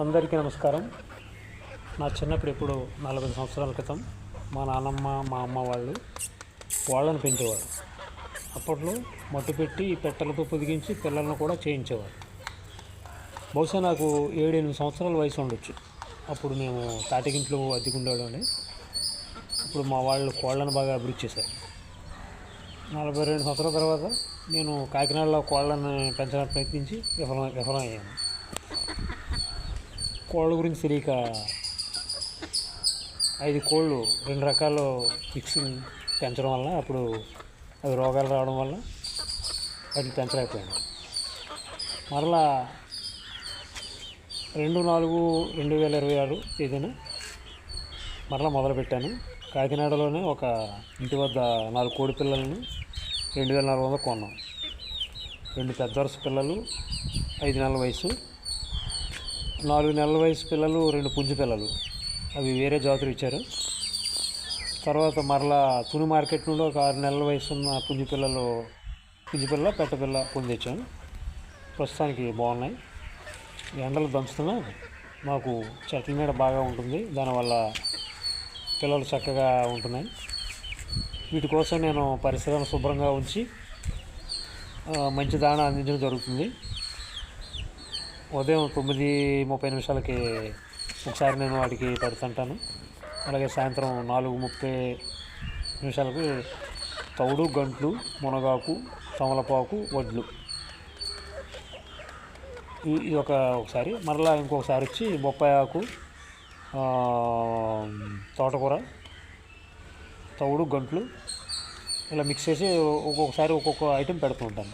అందరికీ నమస్కారం. నా చిన్నప్పుడు ఇప్పుడు 40 సంవత్సరాల క్రితం మా నాన్నమ్మ మా అమ్మ వాళ్ళు కోళ్ళను పెంచేవారు. అప్పట్లో మట్టు పెట్టి పెట్టెలతో పొదిగించి పిల్లలను కూడా చేయించేవారు. బహుశా నాకు 7-8 సంవత్సరాల వయసు ఉండొచ్చు. అప్పుడు మేము తాటికింట్లో అద్దెకుండేవాళ్ళని. ఇప్పుడు మా వాళ్ళు కోళ్ళను బాగా అభివృద్ధి చేశారు. 42 సంవత్సరాల తర్వాత నేను కాకినాడలో కోళ్ళని పెంచడానికి ప్రయత్నించి విఫలమయ్యాను. కోళ్ళ గురించి తెలియక 5 కోళ్ళు 2 రకాలు మిక్సింగ్ పెంచడం వల్ల అప్పుడు అవి రోగాలు రావడం వల్ల వాటిని పెంచలేకపోయాను. మరలా 2/4/2026 తేదీన మరలా మొదలుపెట్టాను. కాకినాడలోనే ఒక ఇంటి వద్ద 4 కోడి పిల్లలను 2400 కొన్నాం. 2 పెద్ద వరుస పిల్లలు 5 నెలల వయసు, 4 నెలల వయసు పిల్లలు, 2 పుంజు పిల్లలు. అవి వేరే జాతులు ఇచ్చారు. తర్వాత మరలా తుని మార్కెట్ నుండి ఒక 6 నెలల వయసు ఉన్న పుంజు పిల్ల పెట్టపిల్ల కొని తెచ్చాను. ప్రస్తుతానికి బాగున్నాయి. ఎండలు దంచుతున్నా మాకు చెట్ల నీడ బాగా ఉంటుంది. దానివల్ల పిల్లలు చక్కగా ఉంటున్నాయి. వీటి కోసం నేను పరిసరాలను శుభ్రంగా ఉంచి మంచి దాణా అందించడం జరుగుతుంది. ఉదయం 9:30 ఒకసారి నేను వాటికి పెడుతుంటాను. అలాగే సాయంత్రం 4:30 తవుడు, గంట్లు, మునగాకు, తమలపాకు, వడ్లు. ఇది ఒకసారి. మరలా ఇంకొకసారి వచ్చి బొప్పాయి ఆకు, తోటకూర, తవుడు, గంట్లు ఇలా మిక్స్ చేసి ఒక్కొక్కసారి ఒక్కొక్క ఐటెం పెడుతూ ఉంటాను.